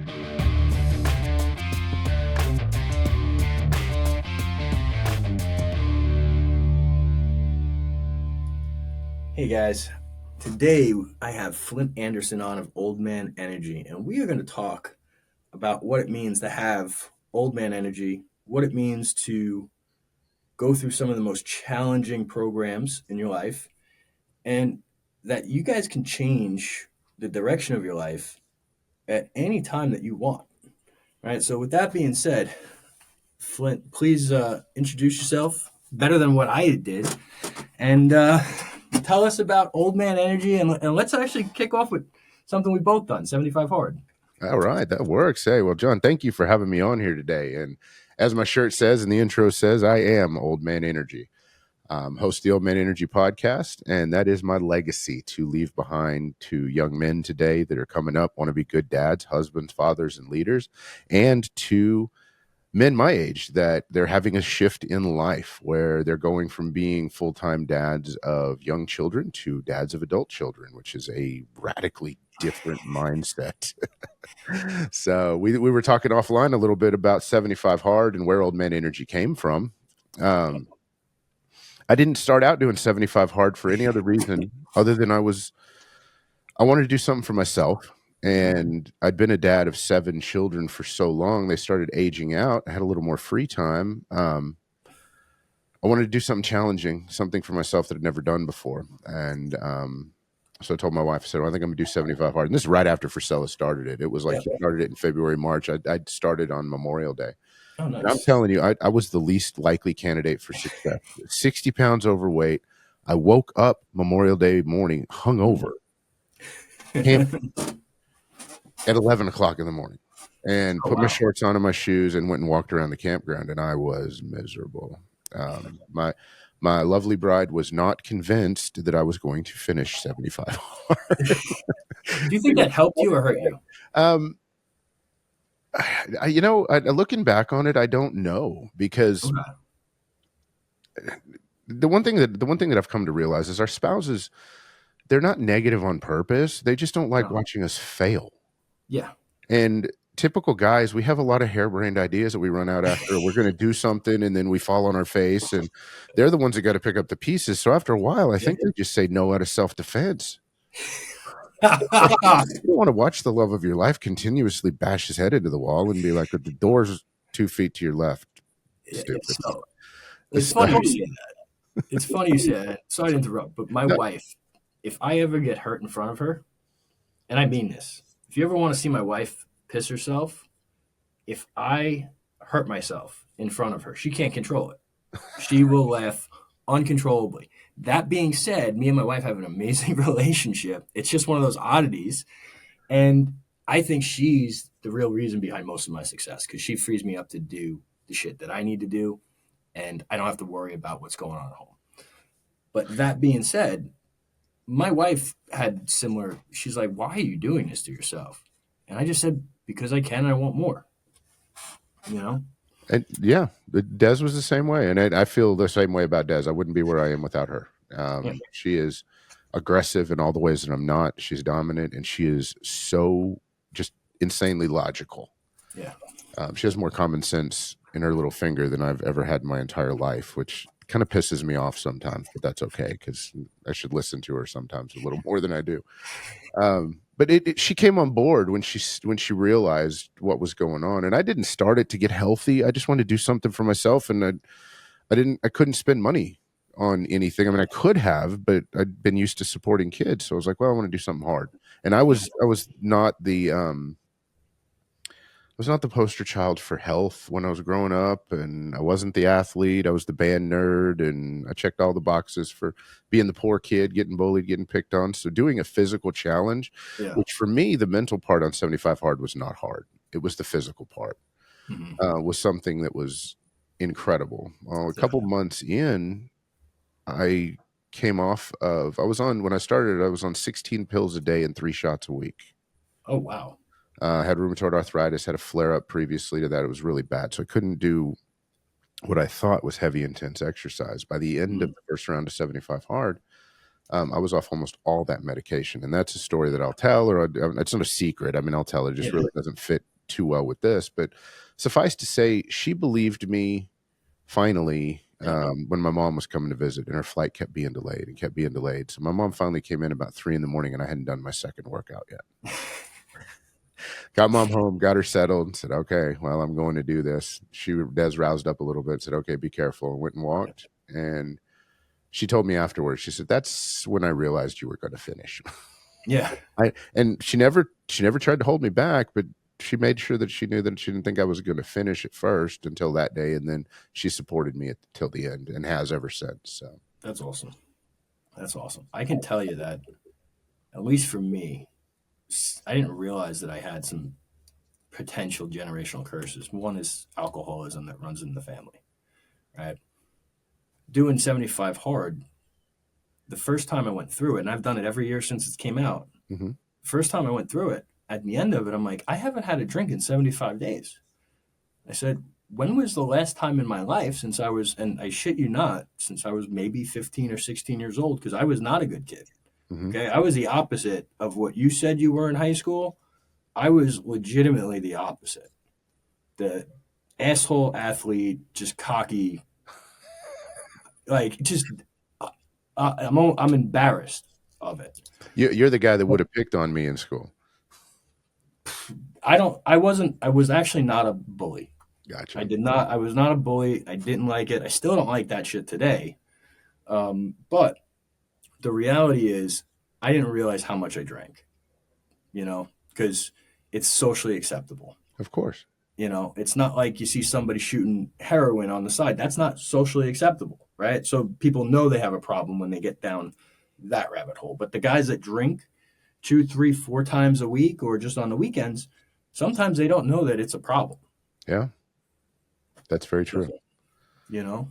Hey guys, today I have Flint Anderson on of Old Man Energy, and we are going to talk about what it means to have old man energy, what it means to go through some of the most challenging programs in your life, and that you guys can change the direction of your life at any time that you want. Right. So, with that being said, Flint, please introduce yourself better than what I did, and tell us about Old Man Energy, and let's actually kick off with something we've both done, 75 Hard. All right, that works. Hey, well, John, thank you for having me on here today. And as my shirt says and the intro says, I am Old Man Energy. Host the Old Man Energy podcast, and that is my legacy to leave behind to young men today that are coming up, want to be good dads, husbands, fathers, and leaders, and to men my age that they're having a shift in life where they're going from being full-time dads of young children to dads of adult children, which is a radically different mindset. So we were talking offline a little bit about 75 Hard and where Old Man Energy came from. I didn't start out doing 75 Hard for any other reason other than I wanted to do something for myself. And I'd been a dad of 7 children for so long, they started aging out. I had a little more free time. I wanted to do something challenging, something for myself that I'd never done before. And so I told my wife, I said, well, I think I'm going to do 75 Hard. And this is right after Frisella started it. It was like he started it in February, March. I'd started on Memorial Day. Oh, nice. And I'm telling you, I was the least likely candidate for success. 60 pounds overweight. I woke up Memorial Day morning hungover. At 11 o'clock in the morning and put my shorts on and my shoes and went and walked around the campground, and I was miserable. My lovely bride was not convinced that I was going to finish 75 Hard. Do you think that helped you or hurt you? Looking back on it, I don't know, because the one thing that I've come to realize is our spouses, they're not negative on purpose. They just don't like watching us fail. Yeah. And typical guys, we have a lot of harebrained ideas that we run out after. We're going to do something and then we fall on our face, and they're the ones that got to pick up the pieces. So after a while, I think they just say no out of self-defense. You don't want to watch the love of your life continuously bash his head into the wall and be like, the door's 2 feet to your left. Stupid. It's funny you say that. It's funny you say that. Sorry to interrupt, but my wife, if I ever get hurt in front of her, and I mean this, if you ever want to see my wife piss herself, if I hurt myself in front of her, she can't control it. She will laugh uncontrollably. That being said, me and my wife have an amazing relationship. It's just one of those oddities. And I think she's the real reason behind most of my success, because she frees me up to do the shit that I need to do, and I don't have to worry about what's going on at home. But that being said, my wife had similar, she's like, why are you doing this to yourself? And I just said, because I can and I want more, And yeah, Des was the same way. And I feel the same way about Des. I wouldn't be where I am without her. She is aggressive in all the ways that I'm not. She's dominant, and she is so just insanely logical. Yeah. She has more common sense in her little finger than I've ever had in my entire life, which kind of pisses me off sometimes, but that's okay, because I should listen to her sometimes a little more than I do. But she came on board when she realized what was going on, and I didn't start it to get healthy. I just wanted to do something for myself, and I couldn't spend money on anything. I mean, I could have, but I'd been used to supporting kids, so I was like, well, I want to do something hard. And I was not the was not the poster child for health when I was growing up, and I wasn't the athlete. I was the band nerd, and I checked all the boxes for being the poor kid, getting bullied, getting picked on. So doing a physical challenge, which for me, the mental part on 75 Hard was not hard. It was the physical part, was something that was incredible. A couple months in, I came off of, when I started, I was on 16 pills a day and 3 shots a week. Oh, wow. Had rheumatoid arthritis, had a flare-up previously to that. It was really bad. So I couldn't do what I thought was heavy, intense exercise. By the end of the first round of 75 Hard, I was off almost all that medication. And that's a story that I'll tell, or it's not a secret. I mean, I'll tell it. It just Yeah. really doesn't fit too well with this. But suffice to say, she believed me finally Yeah. when my mom was coming to visit, and her flight kept being delayed and kept being delayed. So my mom finally came in about 3 in the morning, and I hadn't done my second workout yet. Got mom home, got her settled, and said, "Okay, well, I'm going to do this." Des roused up a little bit, said, "Okay, be careful," and went and walked. And she told me afterwards, she said, "That's when I realized you were going to finish." Yeah. And she never tried to hold me back, but she made sure that she knew that she didn't think I was going to finish at first until that day, and then she supported me till the end and has ever since. So That's awesome. That's awesome. I can tell you that, at least for me, I didn't realize that I had some potential generational curses. One is alcoholism that runs in the family, right? Doing 75 hard, the first time I went through it, and I've done it every year since it came out. mhm. First time I went through it, at the end of it, I'm like, I haven't had a drink in 75 days. I said, when was the last time in my life since I was, and I shit you not, since I was maybe 15 or 16 years old, because I was not a good kid. Mhm. Okay. I was the opposite of what you said you were in high school. I was legitimately the opposite. The asshole athlete, just cocky, like just, I'm embarrassed of it. You're the guy that would have picked on me in school. I was actually not a bully. Gotcha. I was not a bully. I didn't like it. I still don't like that shit today. But the reality is, I didn't realize how much I drank, because it's socially acceptable. Of course. It's not like you see somebody shooting heroin on the side. That's not socially acceptable, right? So people know they have a problem when they get down that rabbit hole. But the guys that drink 2, 3, 4 times a week or just on the weekends, sometimes they don't know that it's a problem. Yeah, that's very true. You know?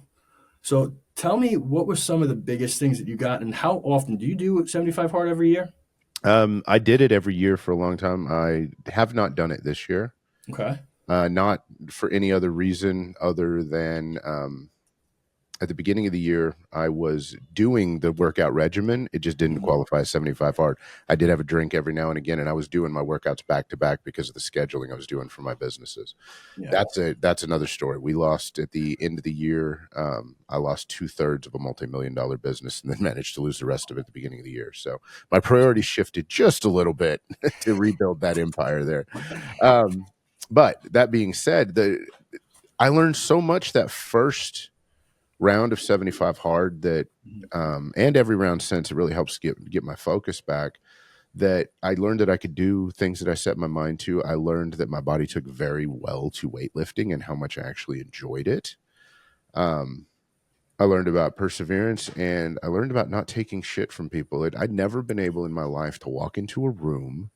So tell me, what were some of the biggest things that you got, and how often do you do 75 hard every year? I did it every year for a long time. I have not done it this year. Okay. Not for any other reason other than at the beginning of the year, I was doing the workout regimen. It just didn't Mhm. qualify as 75 hard. I did have a drink every now and again, and I was doing my workouts back to back because of the scheduling I was doing for my businesses. Yeah. That's another story. We lost at the end of the year. I lost 2/3 of a multi-million-dollar business, and then managed to lose the rest of it at the beginning of the year. So my priorities shifted just a little bit to rebuild that empire there. But that being said, I learned so much that first round of 75 hard that and every round since, it really helps get my focus back, that I learned that I could do things that I set my mind to. I learned that my body took very well to weightlifting and how much I actually enjoyed it. I learned about perseverance, and I learned about not taking shit from people. I'd never been able in my life to walk into a room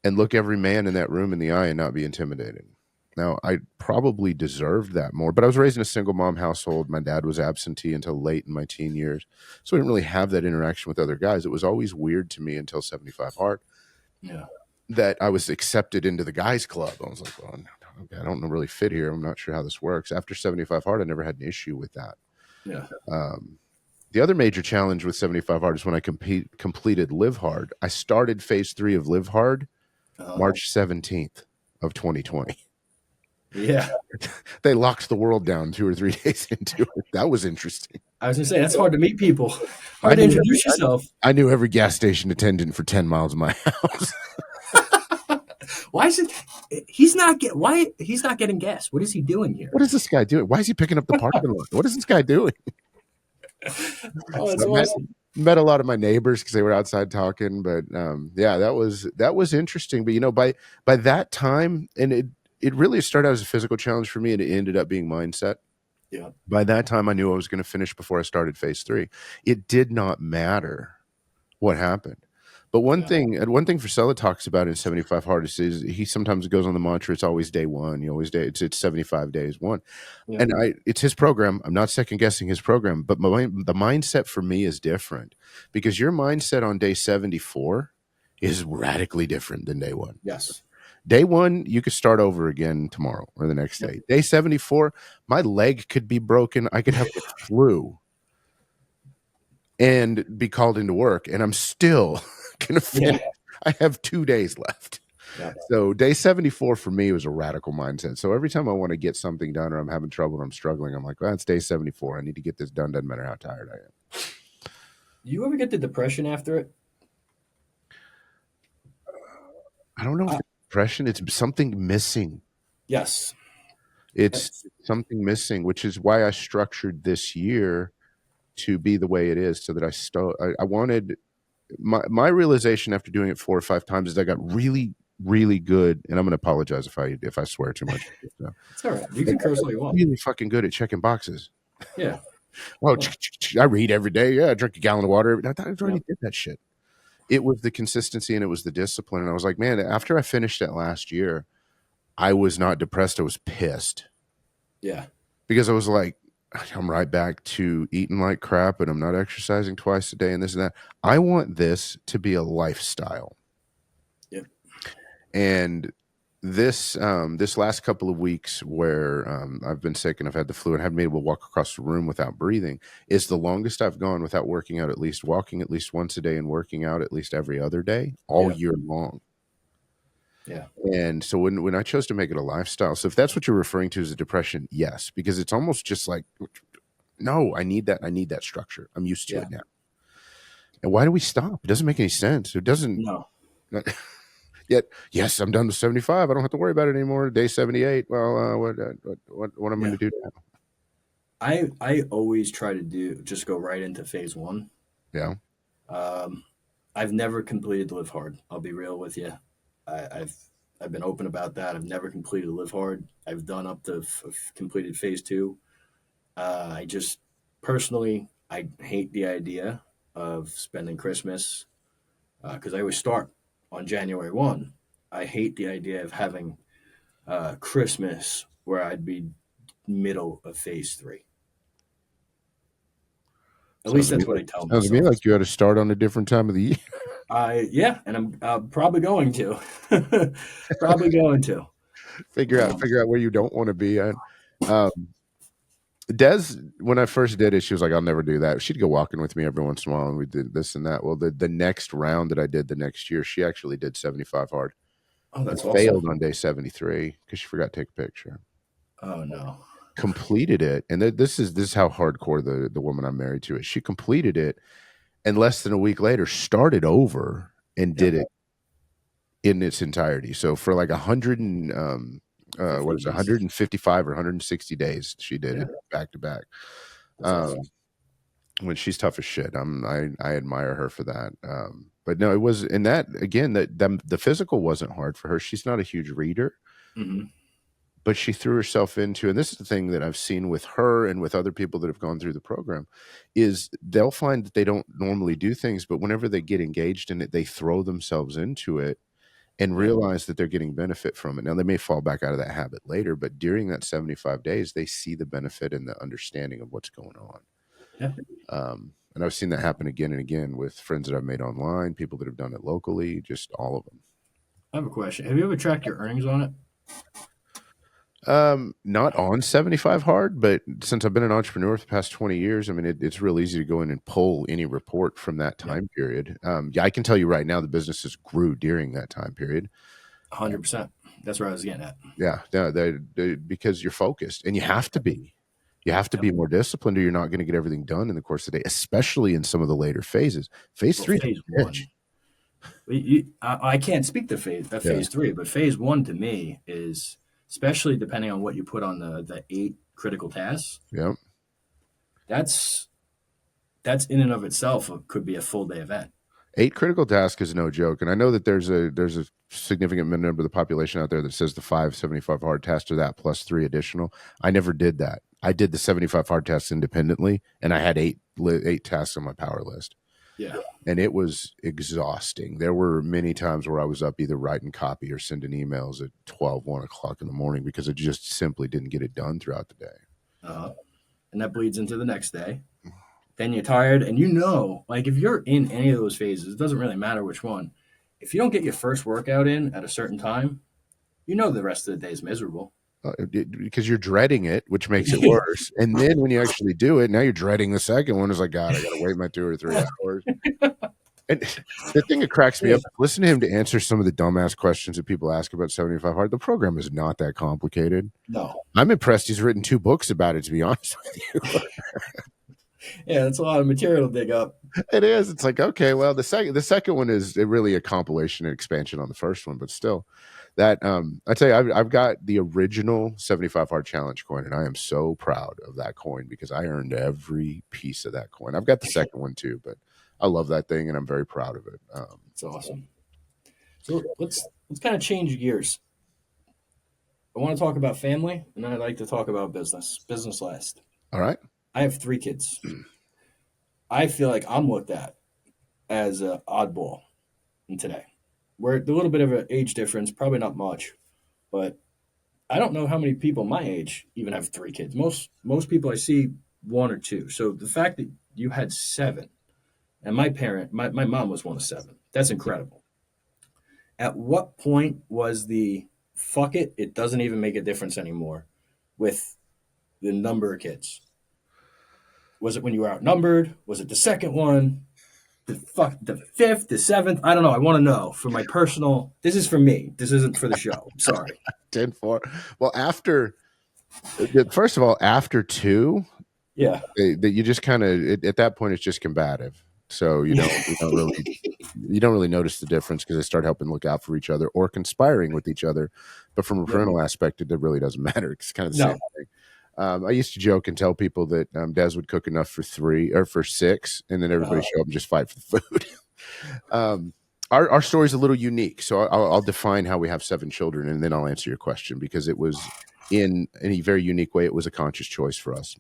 and look every man in that room in the eye and not be intimidated. Now, I probably deserved that more, but I was raised in a single mom household. My dad was absentee until late in my teen years. So I didn't really have that interaction with other guys. It was always weird to me until 75 hard Yeah. that I was accepted into the guys club. I was like, well, okay, I don't really fit here. I'm not sure how this works. After 75 hard, I never had an issue with that. Yeah. The other major challenge with 75 hard is when I completed Live Hard. I started phase 3 of Live Hard March 17th of 2020. Yeah. They locked the world down 2 or 3 days into it. That was interesting. I was gonna say that's hard to meet people. Hard to introduce yourself. I knew every gas station attendant for 10 miles of my house. Why is it? He's not getting gas? What is he doing here? What is this guy doing? Why is he picking up the parking lot? What is this guy doing? Oh, that's So awesome. met a lot of my neighbors because they were outside talking. But yeah, that was interesting. But by that time, and it really started out as a physical challenge for me, and it ended up being mindset. Yeah. By that time, I knew I was going to finish before I started phase 3. It did not matter what happened. But one thing Frisella talks about in 75 hard is he sometimes goes on the mantra, it's always day one. It's 75 days one. Yeah. And it's his program. I'm not second guessing his program, but the mindset for me is different because your mindset on day 74 is radically different than day one. Yes. Day one, you could start over again tomorrow or the next day. Day 74, my leg could be broken. I could have the flu. and be called into work, and I'm still gonna finish. Yeah. I have 2 days left. Yeah. So day 74 for me was a radical mindset. So every time I want to get something done or I'm having trouble or I'm struggling, I'm like, well, it's day 74. I need to get this done. Doesn't matter how tired I am. Do you ever get the depression after it? I don't know if Uh, it's depression, it's something missing. yes. It's Yes. something missing, which is why I structured this year to be the way it is so that I wanted my realization after doing it 4 or 5 times is I got really, really good. And I'm going to apologize if I swear too much. It's all right. You I can curse got all you want. really fucking good at checking boxes. Yeah. Well, Well, I read every day. Yeah, I drink a gallon of water. I thought I yeah. already did that shit. It was the consistency and it was the discipline. And I was like, man, after I finished that last year, I was not depressed. I was pissed Yeah. because I was like, I'm right back to eating like crap and I'm not exercising twice a day and this and that. I want this to be a lifestyle. Yep. And this last couple of weeks where I've been sick and I've had the flu and haven't been able to walk across the room without breathing is the longest I've gone without working out, at least walking at least once a day and working out at least every other day all Yeah. year long. Yeah. And so when I chose to make it a lifestyle, so if that's what you're referring to as a depression, yes, because it's almost just like, no, I need that structure. I'm used to Yeah. it now. And why do we stop? It doesn't make any sense. It doesn't. No. Yet, yes, I'm done with 75. I don't have to worry about it anymore. Day 78. Well, what I'm going Yeah. to do now? I always try to just go right into phase one. Yeah. Um, I've never completed Live Hard. I'll be real with you. I've been open about that. I've never completed Live Hard. I've done up to completed phase two. I just personally I hate the idea of spending Christmas because I always start on January 1. I hate the idea of having Christmas where I'd be middle of phase three. At Sounds least to me that's what like, I tell sounds to me myself. like you ought to start on a different time of the year. Yeah, and I'm probably going to, probably going to. Um, Figure out where you don't want to be. Um, Des, when I first did it, she was like, "I'll never do that." She'd go walking with me every once in a while, and we did this and that. Well, the next round that I did the next year, she actually did 75 hard oh, and that's awesome. failed on day 73 because she forgot to take a picture. Oh no. Completed it, and this is how hardcore the woman I'm married to is. She completed it, and less than a week later, started over and Yeah, did it in its entirety. So for like 100 and what 50 is it, days. 155 or 160 days, she did Yeah, it back to back. that's Um, awesome. when she's tough as shit, I admire her for that. But no, it was in that again that the physical wasn't hard for her. She's not a huge reader, Hmm. but she threw herself into, and this is the thing that I've seen with her and with other people that have gone through the program, is they'll find that they don't normally do things, but whenever they get engaged in it, they throw themselves into it and Yeah, realize that they're getting benefit from it. Now they may fall back out of that habit later, but during that 75 days, they see the benefit and the understanding of what's going on. yeah. And I've seen that happen again and again with friends that I've made online, people that have done it locally, just all of them. I have a question. Have you ever tracked your earnings on it? Not on 75 hard, but since I've been an entrepreneur for the past 20 years, I mean, it's real easy to go in and pull any report from that Yeah, time period. Yeah, I can tell you right now, the businesses grew during that time period. 100%. That's where I was getting at. Yeah, because you're focused and you have to be. You have to Yep. be more disciplined or you're not going to get everything done in the course of the day, especially in some of the later phases. Phase Well, three is phase a bitch. one. I can't speak to Yeah, phase three, but phase one to me is, especially depending on what you put on the 8 critical tasks. yeah. That's in and of itself could be a full day event. 8 critical tasks is no joke, and I know that there's a significant number of the population out there that says the 575 hard tasks are that plus 3 additional. I never did that. I did the 75 hard tasks independently, and I had 8 tasks on my power list, Yeah. and it was exhausting. There were many times where I was up either writing copy or sending emails at 12, 1 o'clock in the morning because I just simply didn't get it done throughout the day. Uh, and that bleeds into the next day. Then you're tired, and like if you're in any of those phases, it doesn't really matter which one. If you don't get your first workout in at a certain time, the rest of the day is miserable. because you're dreading it, which makes it worse. And then when you actually do it, now you're dreading the second one. It's like, God, I got to wait my 2 or 3 hours. And the thing that cracks me up, listen to him to answer some of the dumbass questions that people ask about 75 Hard. The program is not that complicated. No. I'm impressed he's written 2 books about it, to be honest with you. Yeah, that's a lot of material to dig up. It is. It's like, okay, well, the second one is really a compilation and expansion on the first one, but still, that I'd say I've got the original 75 Hard Challenge coin, and I am so proud of that coin because I earned every piece of that coin. I've got the second one too, but I love that thing, and I'm very proud of it. It's awesome. So let's kind of change gears. I want to talk about family, and then I'd like to talk about business. Business last. All right. I have 3 kids. I feel like I'm looked at as an oddball in today. We're a little bit of an age difference, probably not much, but I don't know how many people my age even have 3 kids. Most people I see 1 or 2. So the fact that you had 7, and my mom was one of 7. That's incredible. At what point was the fuck it? It doesn't even make a difference anymore with the number of kids. Was it when you were outnumbered? Was it the second one? The 5th, the 7th? I don't know. I want to know for my personal. This is for me. This isn't for the show. I'm sorry. 10-4. Well, first of all, after 2, Yeah. that you just kind of at that point it's just combative. So you don't really notice the difference because they start helping look out for each other or conspiring with each other. But from a parental aspect, it really doesn't matter. It's kind of the same thing. I used to joke and tell people that Des would cook enough for 3 or for 6, and then everybody show up and just fight for the food. Our story's a little unique, so I'll define how we have 7 children, and then I'll answer your question because it was in a very unique way. It was a conscious choice for us.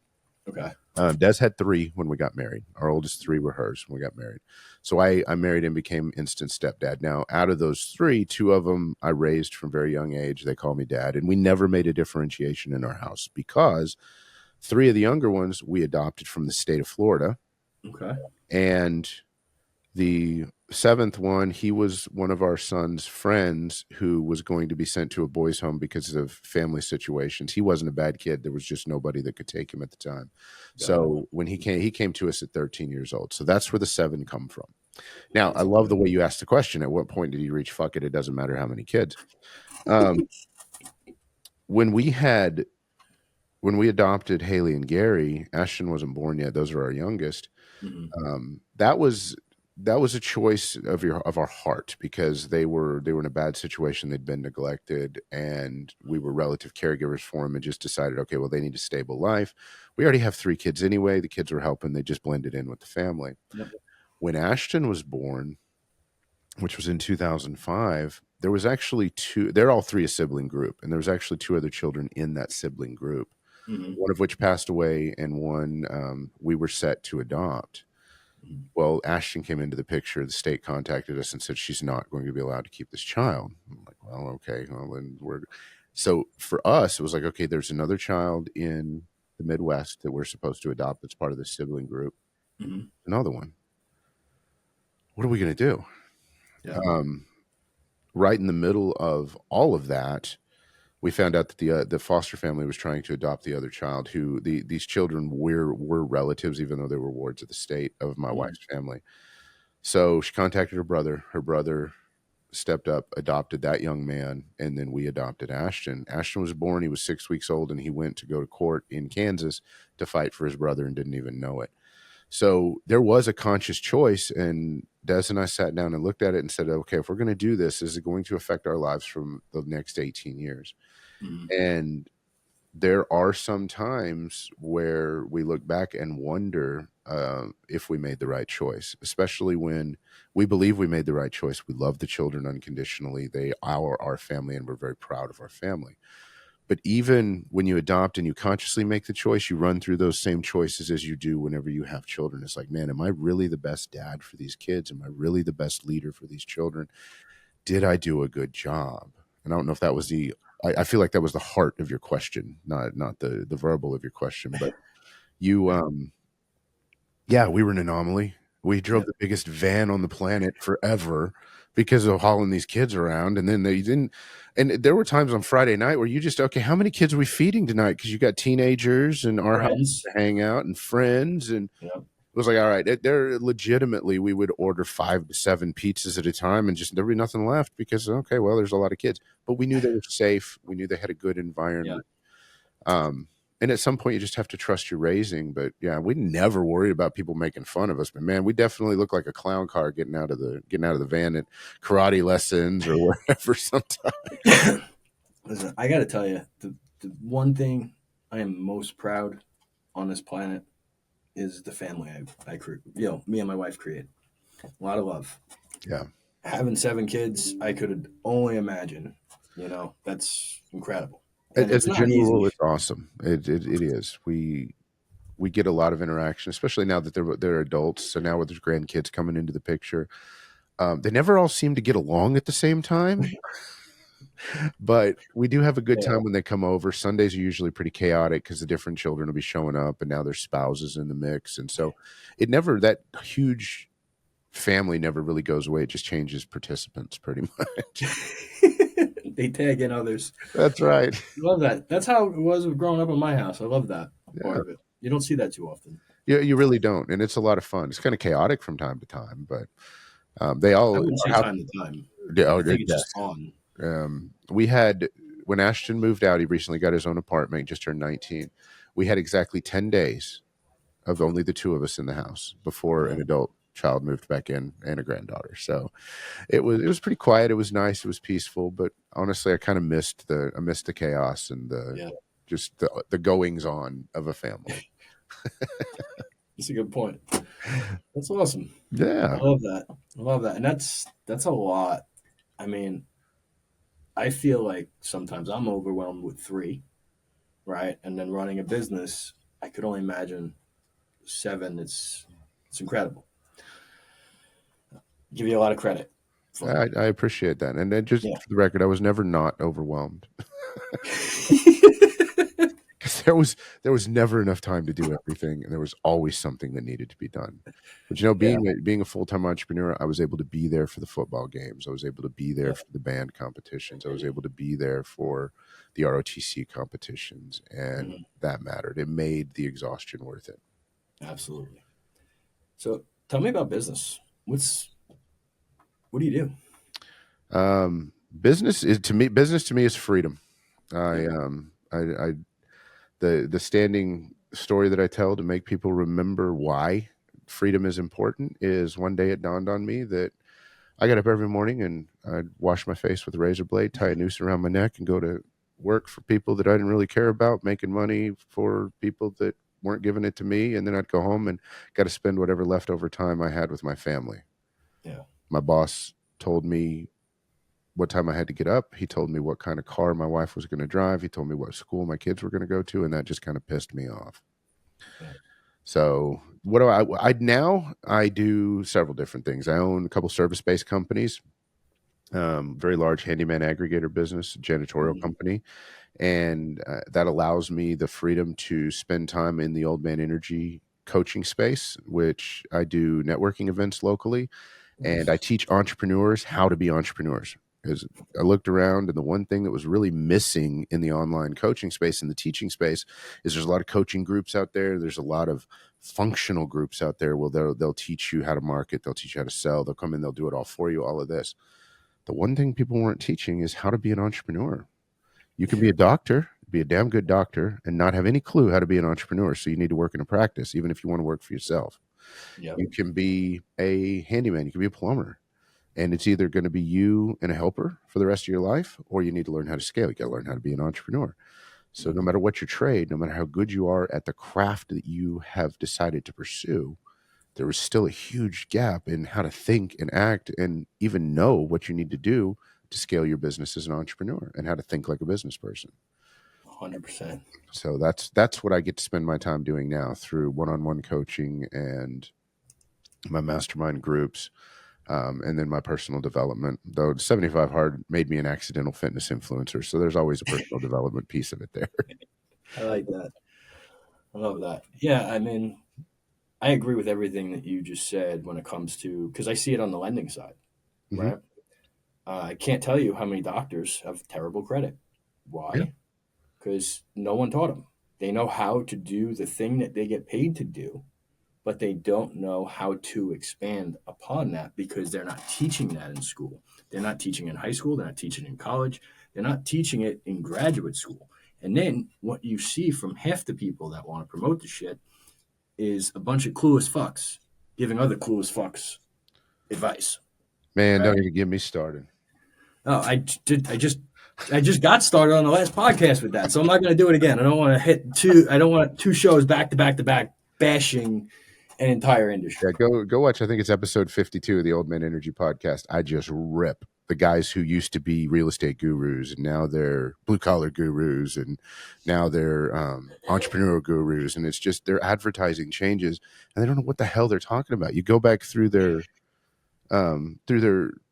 Okay. Des had 3 when we got married. Our oldest 3 were hers when we got married. So I married and became instant stepdad. Now, out of those 3, 2 of them I raised from very young age. They call me dad. And we never made a differentiation in our house because 3 of the younger ones we adopted from the state of Florida. Okay. And the 7th one, he was one of our son's friends who was going to be sent to a boys' home because of family situations. He wasn't a bad kid. There was just nobody that could take him at the time. So when he came to us at 13 years old. So that's where the 7 come from. Now, I love the way you asked the question. At what point did he reach fuck it? It doesn't matter how many kids. When we adopted Haley and Gary, Ashton wasn't born yet. Those are our youngest. Mm-hmm. That was a choice of our heart because they were in a bad situation. They'd been neglected, and we were relative caregivers for them, and just decided, okay, well, they need a stable life. We already have 3 kids anyway. The kids were helping; they just blended in with the family. Yep. When Ashton was born, which was in 2005, there was actually 2. They're all 3 a sibling group, and there was actually 2 other children in that sibling group. Mm-hmm. One of which passed away, and one we were set to adopt. Well, Ashton came into the picture. The state contacted us and said she's not going to be allowed to keep this child. I'm like, well, okay. Well, then so for us, it was like, okay, there's another child in the Midwest that we're supposed to adopt that's part of the sibling group. Mm-hmm. Another one. What are we going to do? Yeah. Right in the middle of all of that, we found out that the foster family was trying to adopt the other child. Who these children were relatives, even though they were wards of the state of my wife's family. So she contacted her brother. Her brother stepped up, adopted that young man, and then we adopted Ashton. Ashton was born. He was 6 weeks old, and he went to go to court in Kansas to fight for his brother and didn't even know it. So there was a conscious choice, and Des and I sat down and looked at it and said, okay, if we're going to do this, is it going to affect our lives from the next 18 years? Mm-hmm. And there are some times where we look back and wonder if we made the right choice, especially when we believe we made the right choice. We love the children unconditionally. They are our family, and we're very proud of our family. But even when you adopt and you consciously make the choice, you run through those same choices as you do whenever you have children. It's like, man, am I really the best dad for these kids? Am I really the best leader for these children? Did I do a good job? And I don't know if that was I feel like that was the heart of your question, not the verbal of your question. But you, yeah, we were an anomaly. We drove the biggest van on the planet forever because of hauling these kids around. And then they didn't. And there were times on Friday night where you just, okay, how many kids are we feeding tonight? Because you got teenagers and our house Friends. to hang out and friends. And Yeah. it was like, all right, there legitimately, we would order 5 to 7 pizzas at a time and just there would be nothing left because, okay, well, there's a lot of kids. But we knew they were safe. We knew they had a good Yeah. environment. And at some point, you just have to trust your raising. But yeah, we never worried about people making fun of us. But man, we definitely look like a clown car getting out of the van at karate lessons or wherever sometimes. Listen, I got to tell you, the one thing I am most proud on this planet is the family I me and my wife create. A lot of love. Yeah. Having 7 kids, I could only imagine. That's incredible. And As it's a not general easy. rule, it's awesome. It is. We get a lot of interaction, especially now that they're adults. So now with their grandkids coming into the picture, they never all seem to get along at the same time. But we do have a good Yeah. time when they come over. Sundays are usually pretty chaotic because the different children will be showing up, and now their spouses in the mix, and so that huge family never really goes away. It just changes participants pretty much. They tag in others. That's right. Love that. That's how it was growing up in my house. I love that part Yeah. of it. You don't see that too often. Yeah, you really don't, and it's a lot of fun. It's kind of chaotic from time to time, but they I all wouldn't say are. time to time. Oh, I think it's yes. just on. We had when Ashton moved out. He recently got his own apartment. Just turned 19. We had exactly 10 days of only the two of us in the house before Yeah. an adult child moved back in and a granddaughter. So it was pretty quiet. It was nice. It was peaceful. But honestly, I kind of missed the chaos and Yeah. just the goings on of a family. That's a good point. That's awesome. I Yeah. love that. I love that. And that's a lot. I mean, I feel like sometimes I'm overwhelmed with 3, right? And then running a business, I could only imagine 7. It's incredible. Give you a lot of credit for I appreciate that. And then just yeah. for the record, I was never not overwhelmed. Because there was never enough time to do everything, and there was always something that needed to be done. But Yeah. being a full time entrepreneur, I was able to be there for the football games. I was able to be there Yeah. for the band competitions. I was able to be there for the ROTC competitions, and Mhm. that mattered. It made the exhaustion worth it. Absolutely. So tell me about business. What do you do? Business to me is freedom. I Yeah. I the standing story that I tell to make people remember why freedom is important is one day it dawned on me that I got up every morning and I'd wash my face with a razor blade, tie a noose around my neck, and go to work for people that I didn't really care about, making money for people that weren't giving it to me. And then I'd go home and got to spend whatever leftover time I had with my family. Yeah. My boss told me what time I had to get up. He told me what kind of car my wife was going to drive. He told me what school my kids were going to go to. And that just kind of pissed me off. Yeah. So what do I do several different things. I own a couple service-based companies, very large handyman aggregator business, janitorial Mhm. company, and that allows me the freedom to spend time in the old man energy coaching space, which I do networking events locally, and I Nice. teach entrepreneurs how to be entrepreneurs. Because I looked around, and the one thing that was really missing in the online coaching space and the teaching space is there's a lot of coaching groups out there. There's a lot of functional groups out there. Well, they'll teach you how to market. They'll teach you how to sell. They'll come in. They'll do it all for you. All of this. The one thing people weren't teaching is how to be an entrepreneur. You can be a doctor, be a damn good doctor, and not have any clue how to be an entrepreneur. So you need to work in a practice, even if you want to work for yourself. Yep. You can be a handyman. You can be a plumber. And it's either going to be you and a helper for the rest of your life, or you need to learn how to scale. You got to learn how to be an entrepreneur. So no Mhm. matter what your trade, no matter how good you are at the craft that you have decided to pursue, there is still a huge gap in how to think and act and even know what you need to do to scale your business as an entrepreneur and how to think like a business person. 100%. So that's what I get to spend my time doing now through one-on-one coaching and my mastermind groups, and then my personal development. Though 75 Hard made me an accidental fitness influencer, so there's always a personal development piece of it there. I like that. I love that. Yeah. I mean, I agree with everything that you just said when it comes to, because I see it on the lending side, Mm-hmm. right? I can't tell you how many doctors have terrible credit. Yeah. Why? Because no one taught them. They know how to do the thing that they get paid to do, but they don't know how to expand upon that because they're not teaching that in school. They're not teaching in high school. They're not teaching in college. They're not teaching it in graduate school. And then what you see from half the people that want to promote the shit is a bunch of clueless fucks giving other clueless fucks advice. Man, Right? don't even get me started. Oh, I just got started on the last podcast with that, so I'm not going to do it again. I don't want to hit two. I don't want two shows back to back to back bashing an entire industry. Yeah, go watch. I think it's episode 52 of the Old Man Energy podcast. I just rip the guys who used to be real estate gurus and now they're blue collar gurus and now they're entrepreneurial gurus, and it's just their advertising changes and they don't know what the hell they're talking about. You go back through their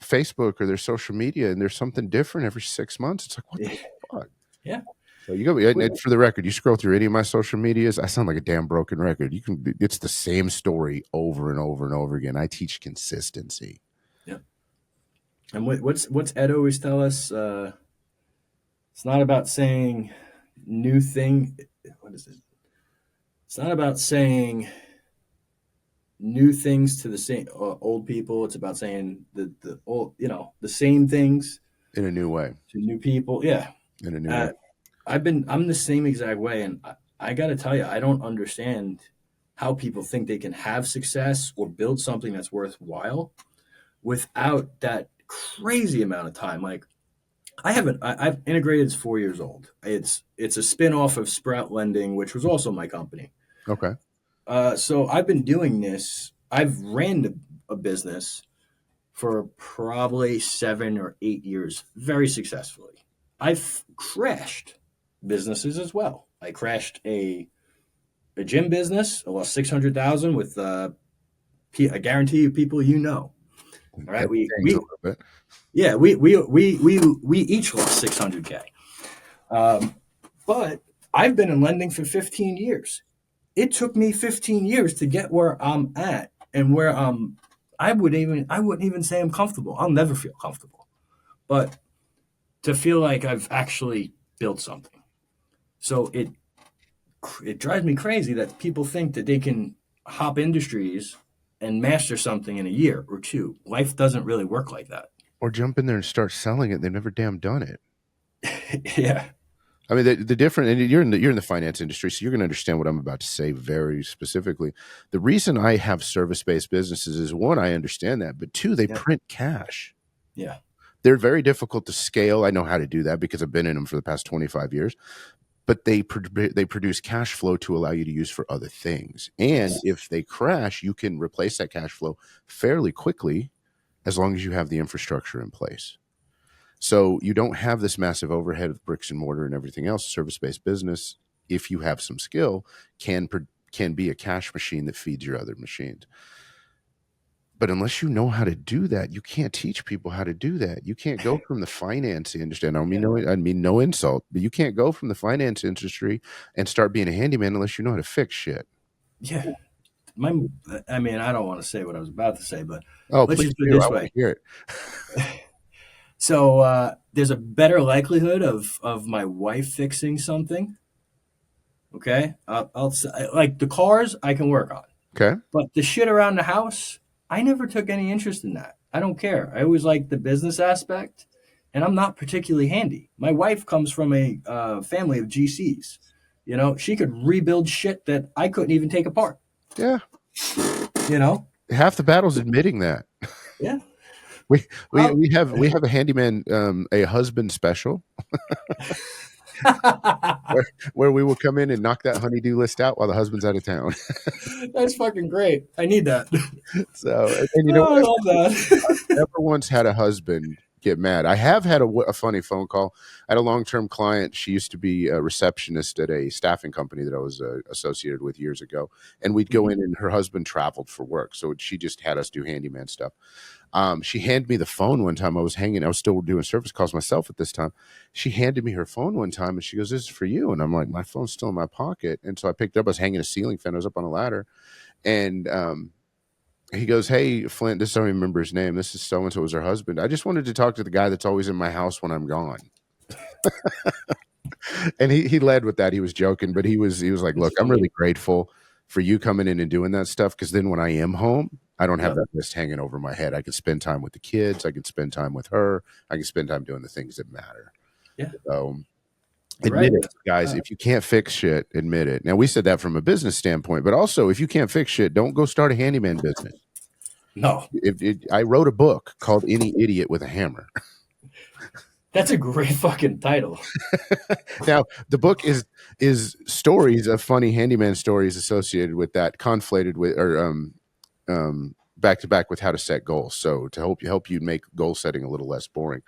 Facebook or their social media, and there's something different every 6 months. It's like, what the fuck? Yeah. So you go, and for the record, you scroll through any of my social medias, I sound like a damn broken record. It's the same story over and over and over again. I teach consistency. Yeah. And what's Ed always tell us? It's not about saying new thing. What is it? It's not about saying new things to the same old people. It's about saying the old, the same things In a new way. to new people. Yeah. In a new way. I'm the same exact way, and I got to tell you, I don't understand how people think they can have success or build something that's worthwhile without that crazy amount of time. Like I've integrated. It's 4 years old. It's a spin-off of Sprout Lending, which was also my company. Okay. So I've been doing this. I've ran a business for probably 7 or 8 years very successfully. I've crashed businesses as well. I crashed a gym business. I lost 600,000 with I guarantee you people you know. All right, we a little bit. yeah we each lost 600K. But I've been in lending for 15 years. It took me 15 years to get where I'm at and where I wouldn't even say I'm comfortable. I'll never feel comfortable. But to feel like I've actually built something. So it drives me crazy that people think that they can hop industries and master something in a year or two. Life doesn't really work like that. Or jump in there and start selling it. They've never damn done it. Yeah. I mean, the different, and you're in the finance industry, so you're going to understand what I'm about to say very specifically. The reason I have service-based businesses is, one, I understand that, but two, they print cash. Yeah. They're very difficult to scale. I know how to do that because I've been in them for the past 25 years. But they produce cash flow to allow you to use for other things. And if they crash, you can replace that cash flow fairly quickly as long as you have the infrastructure in place. So you don't have this massive overhead of bricks and mortar and everything else. Service-based business, if you have some skill, can be a cash machine that feeds your other machines. But unless you know how to do that, you can't teach people how to do that. You can't go from the finance industry. And I mean no insult, but you can't go from the finance industry and start being a handyman unless you know how to fix shit. Yeah. I don't want to say what I was about to say, but let's just put it this way. I want to hear it. So there's a better likelihood of my wife fixing something. Okay, I'll like the cars I can work on. Okay, but the shit around the house, I never took any interest in that. I don't care. I always like the business aspect, and I'm not particularly handy. My wife comes from a family of GCs. You know, she could rebuild shit that I couldn't even take apart. Yeah, you know, half the battle's admitting that. Yeah. We have a handyman, a husband special, where we will come in and knock that honeydew list out while the husband's out of town. That's fucking great. I need that. So, and you know, I love that. I've never once had a husband get mad. I have had a funny phone call. I had a long-term client. She used to be a receptionist at a staffing company that I was associated with years ago. And we'd go in and her husband traveled for work. So she just had us do handyman stuff. She handed me the phone one time. I was still doing service calls myself at this time. She handed me her phone one time and she goes, "This is for you." And I'm like, my phone's still in my pocket. And so I picked it up. I was hanging a ceiling fan. I was up on a ladder. And he goes, "Hey, Flint, this I don't even remember his name. This is so and so was her husband. I just wanted to talk to the guy that's always in my house when I'm gone." And he led with that. He was joking, but he was like, It's "Look, I'm funny. really grateful for you coming in and doing that stuff, because then when I am home, I don't have Yep. that list hanging over my head. I can spend time with the kids. I can spend time with her. I can spend time doing the things that matter." Yeah. So You're admit right. it, guys. If you can't fix shit, admit it. Now we said that from a business standpoint, but also if you can't fix shit, don't go start a handyman business. No, I wrote a book called "Any Idiot with a Hammer." that's a great fucking title. Now the book is stories of funny handyman stories associated with that, conflated with or back to back with how to set goals. So to help you make goal setting a little less boring.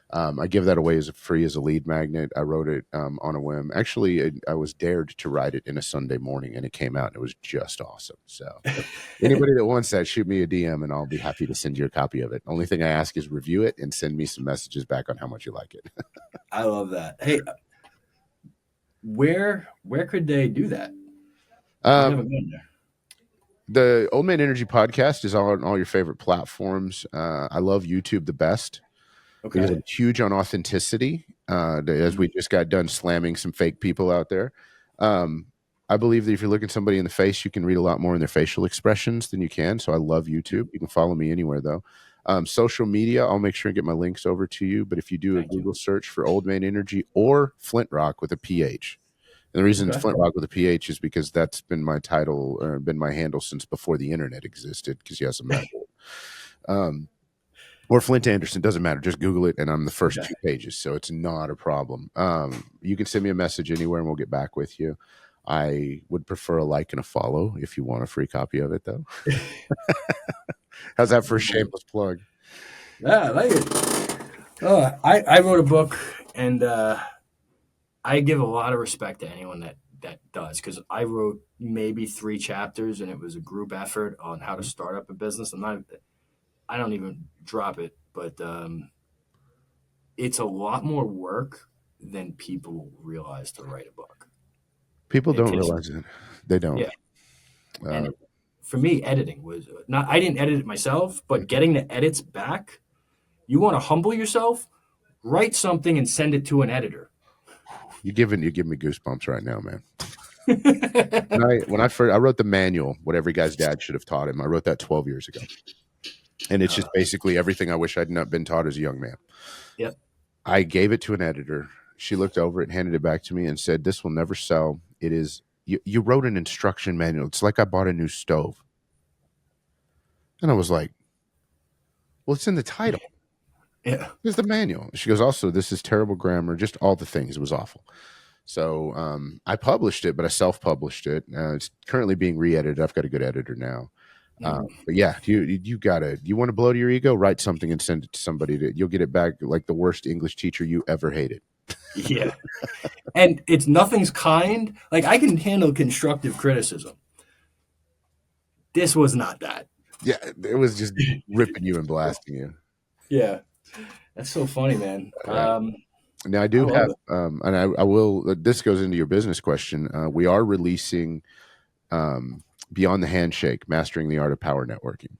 I give that away as a free as a lead magnet. I wrote it on a whim. Actually, I was dared to write it in a Sunday morning, and it came out, and it was just awesome. So anybody that wants that, shoot me a DM, and I'll be happy to send you a copy of it. Only thing I ask is review it and send me some messages back on how much you like it. I love that. Hey, where could they do that? I Um, haven't been there. the Old Man Energy podcast is on all your favorite platforms. I love YouTube the best, because Okay. I'm huge on authenticity. As we just got done slamming some fake people out there. Um, I believe that if you're looking somebody in the face, you can read a lot more in their facial expressions than you can. So I love YouTube. You can follow me anywhere, though. Social media, I'll make sure and get my links over to you. But if you do a Thank you. Google search for Old Man Energy or Flint Rock with a PH, and the reason it's Okay. Flint Rock with a PH is because that's been my title, or been my handle since before the internet existed, because yes, I'm that old. Um, or Flint Anderson, doesn't matter. Just Google it, and I'm the first Okay. 2 pages, so it's not a problem. You can send me a message anywhere, and we'll get back with you. I would prefer a like and a follow if you want a free copy of it, though. How's that for a shameless plug? Yeah, I like it. I wrote a book, and I give a lot of respect to anyone that does, because I wrote maybe 3 chapters, and it was a group effort on how to start up a business. I don't even drop it, but it's a lot more work than people realize to write a book. People It don't takes, realize it. They don't. yeah. Uh, And for me, editing was not, I didn't edit it myself, but getting the edits back, you want to humble yourself, write something and send it to an editor. you give me goosebumps right now, man. When I first I wrote the manual, what every guy's dad should have taught him. I wrote that 12 years ago, and it's just basically everything I wish I'd not been taught as a young man. Yep. I gave it to an editor. She looked over it, handed it back to me, and said, "This will never sell. It is you wrote an instruction manual. It's like I bought a new stove." And I was like, "Well, it's in the title. Yeah. It's the manual." She goes, "Also, this is terrible grammar. Just all the things. It was awful." So I published it, but I self-published it. It's currently being re-edited. I've got a good editor now. But yeah, you gotta, you want to blow to your ego, write something and send it to somebody. You'll get it back like the worst English teacher you ever hated. Yeah. And it's nothing's kind. Like, I can handle constructive criticism. This was not that. Yeah, it was just ripping you and blasting you. Yeah. That's so funny, man. Yeah. Now I I do love have, it. and I will. This goes into your business question. We are releasing Beyond the Handshake: Mastering the Art of Power Networking.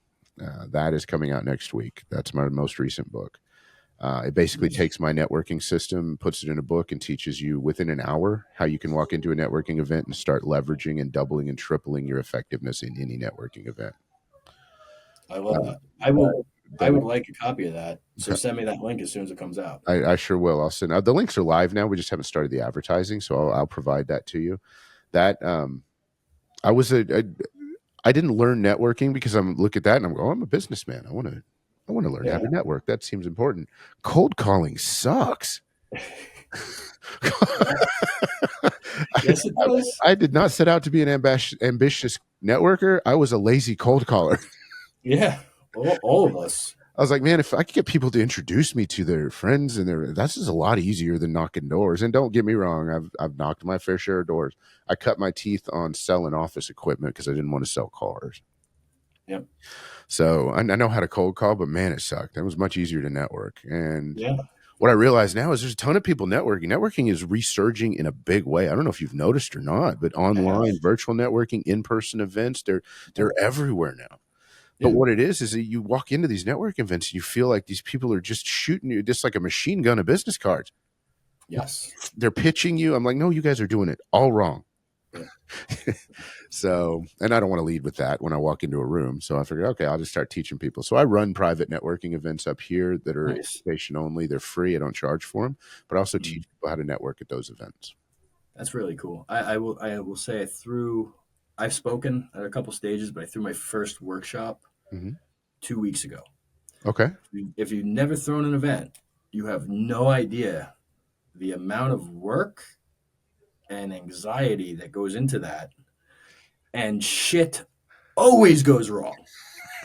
That is coming out next week. That's my most recent book. It basically takes my networking system, puts it in a book, and teaches you within an hour how you can walk into a networking event and start leveraging and doubling and tripling your effectiveness in any networking event. I love Uh, that. I will. I the, would like a copy of that. So send me that link as soon as it comes out. I sure will. I'll send. The links are live now. We just haven't started the advertising, so I'll provide that to you. That I was I didn't learn networking because I'm look at that and I'm going, oh, I'm a businessman. I want to learn how Yeah. to network. That seems important. Cold calling sucks. Yeah. Yes, it does. I did not set out to be an ambitious networker. I was a lazy cold caller. Yeah. All of us. I was like, man, if I could get people to introduce me to their friends and that's just a lot easier than knocking doors. And don't get me wrong, I've knocked my fair share of doors. I cut my teeth on selling office equipment because I didn't want to sell cars. Yep. So I know how to cold call, but man, it sucked. It was much easier to network. And Yeah. what I realize now is there's a ton of people networking. Networking is resurging in a big way. I don't know if you've noticed or not, but I have. online, virtual networking, in-person events, they're everywhere now. But Yeah. what it is that you walk into these network events and you feel like these people are just shooting you just like a machine gun of business cards. Yes. They're pitching you. I'm like, no, you guys are doing it all wrong. Yeah. So, and I don't want to lead with that when I walk into a room. So I figured, okay, I'll just start teaching people. So I run private networking events up here that are Nice. invitation only. They're free. I don't charge for them, but I also Mhm. teach people how to network at those events. That's really cool. I will say I've spoken at a couple stages, but I threw my first workshop Hmm. 2 weeks ago. Okay. If you've never thrown an event, you have no idea the amount of work and anxiety that goes into that. And shit always goes wrong.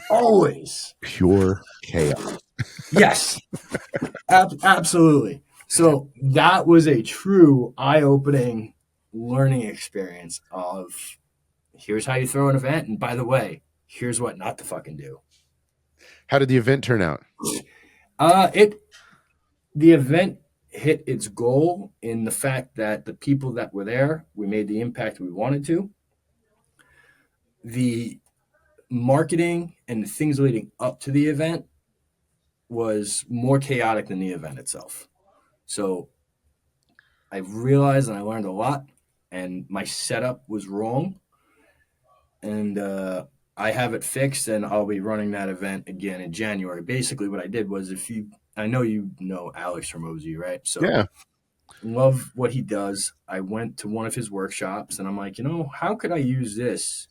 Always. Pure chaos. Yes, absolutely. So that was a true eye opening learning experience of here's how you throw an event. And by the way, here's what not to fucking do. How did the event turn out? It the event hit its goal in the fact that the people that were there, we made the impact we wanted to. The marketing and the things leading up to the event was more chaotic than the event itself. So I realized and I learned a lot, and my setup was wrong. And I have it fixed, and I'll be running that event again in January. Basically, what I did was I know you know Alex Hermosi, right? So Yeah. love what he does. I went to one of his workshops, and I'm like, how could I use this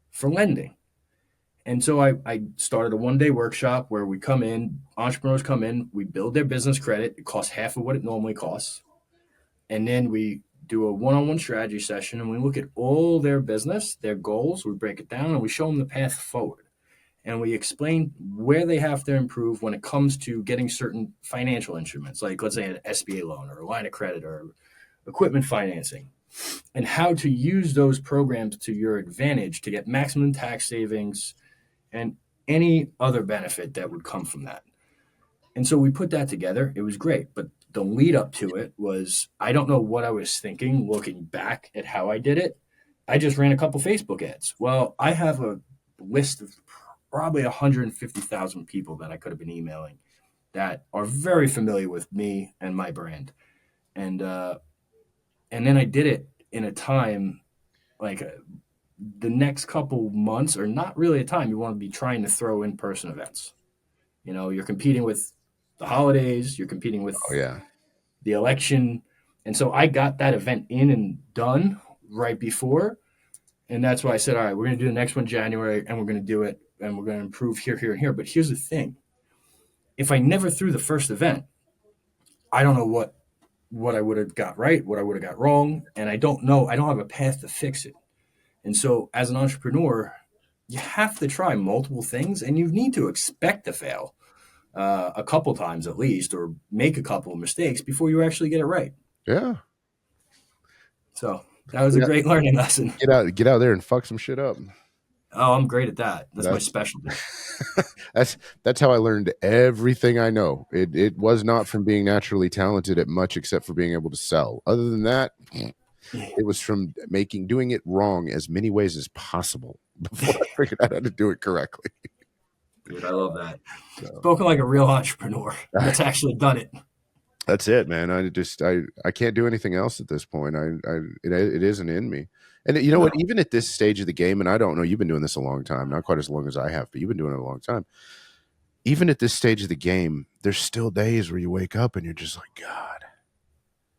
for lending? And so I started a 1 day workshop where entrepreneurs come in, we build their business credit. It costs half of what it normally costs. And then we do a one on one strategy session and we look at all their business, their goals. We break it down and we show them the path forward. And we explain where they have to improve when it comes to getting certain financial instruments, like let's say an SBA loan or a line of credit or equipment financing, and how to use those programs to your advantage to get maximum tax savings and any other benefit that would come from that. And so we put that together. It was great. But the lead up to it was I don't know what I was thinking looking back at how I did it. I just ran a couple Facebook ads. Well, I have a list of probably 150,000 people that I could have been emailing that are very familiar with me and my brand. And and then I did it in a time like the next couple months, or not really a time you want to be trying to throw in person events. You're competing with the holidays, you're competing Oh with yeah. the election. And so I got that event in and done right before. And that's why I said, all right, we're going to do the next one in January and we're going to do it and we're going to improve here, here, and here. But here's the thing. If I never threw the first event, I don't know what I would have got right, what I would have got wrong. And I don't know, I don't have a path to fix it. And so as an entrepreneur, you have to try multiple things and you need to expect to fail a couple times at least, or make a couple of mistakes before you actually get it right. Yeah. So that was a Yeah. great learning lesson. Get out there and fuck some shit up. Oh, I'm great at that. That's my That's specialty. that's how I learned everything I know. It was not from being naturally talented at much except for being able to sell. Other than that, it was from doing it wrong as many ways as possible before I figured out how to do it correctly. Dude, I love that. So Spoken like a real entrepreneur that's actually done it. that's it, man. I can't do anything else at this point. It isn't in me. And you know No. what? Even at this stage of the game, and I don't know, you've been doing this a long time, not quite as long as I have, but you've been doing it a long time. Even at this stage of the game, there's still days where you wake up and you're just like, God,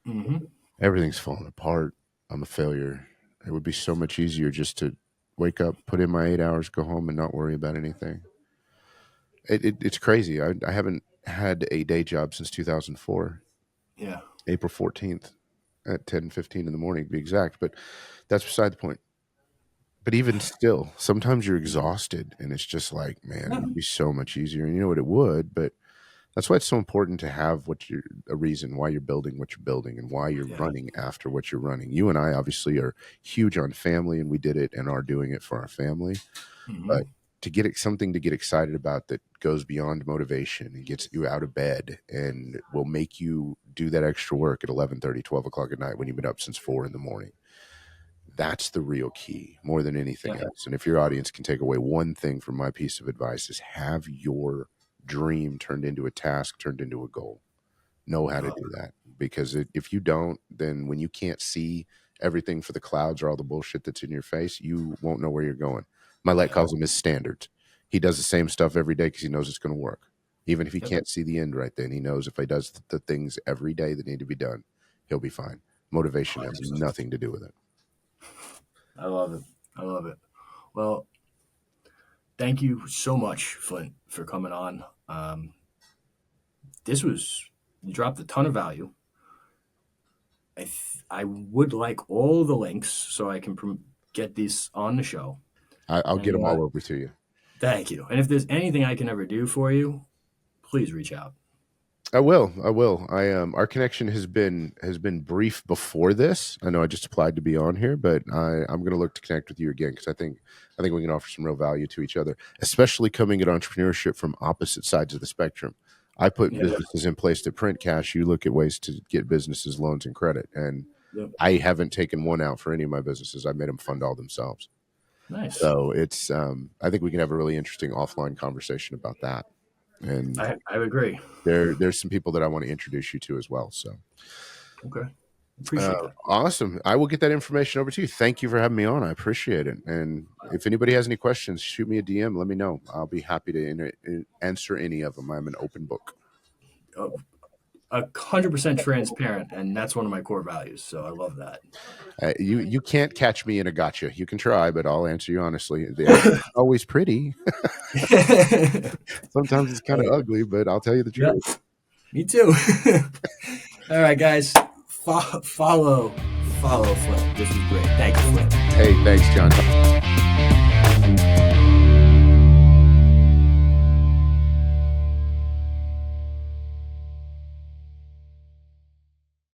Mm-hmm. everything's falling apart. I'm a failure. It would be so much easier just to wake up, put in my 8 hours, go home, and not worry about anything. It's crazy. I haven't had a day job since 2004, Yeah. April 14th at 10:15 in the morning to be exact. But that's beside the point. But even still, sometimes you're exhausted and it's just like, man, it Yeah. would be so much easier. And you know what, it would, but that's why it's so important to have a reason why you're building what you're building and why you're Yeah. running after what you're running. You and I obviously are huge on family and we did it and are doing it for our family. Mm-hmm. But to get something to get excited about that goes beyond motivation and gets you out of bed and will make you do that extra work at 11:30, 12 o'clock at night when you've been up since 4 in the morning. That's the real key more than anything else. And if your audience can take away one thing from my piece of advice, is have your dream turned into a task, turned into a goal. Know how to do that, because if you don't, then when you can't see everything for the clouds or all the bullshit that's in your face, you won't know where you're going. My light calls him his standards. He does the same stuff every day because he knows it's going to work. Even if he can't see the end right then, he knows if he does the things every day that need to be done, he'll be fine. Motivation has nothing to do with it. I love it. I love it. Well, thank you so much, Flint, for coming on. You dropped a ton of value. I would like all the links so I can get these on the show. I'll get them all over to you. Thank you. And if there's anything I can ever do for you, please reach out. I will. Our connection has been brief before this. I know I just applied to be on here, but I'm going to look to connect with you again, because I think we can offer some real value to each other, especially coming at entrepreneurship from opposite sides of the spectrum. I put businesses in place to print cash. You look at ways to get businesses loans and credit. And I haven't taken one out for any of my businesses. I made them fund all themselves. Nice. So it's, I think we can have a really interesting offline conversation about that. And I agree. There's some people that I want to introduce you to as well. So, okay. Appreciate that. Awesome. I will get that information over to you. Thank you for having me on. I appreciate it. And if anybody has any questions, shoot me a DM. Let me know. I'll be happy to answer any of them. I'm an open book. 100% transparent, and that's one of my core values. So I love that. You can't catch me in a gotcha. You can try, but I'll answer you honestly. They're always pretty. Sometimes it's kind of ugly, but I'll tell you the truth. Yeah, me too. All right, guys. Follow Flint. This was great. Thank you, Flint. Hey, thanks, John.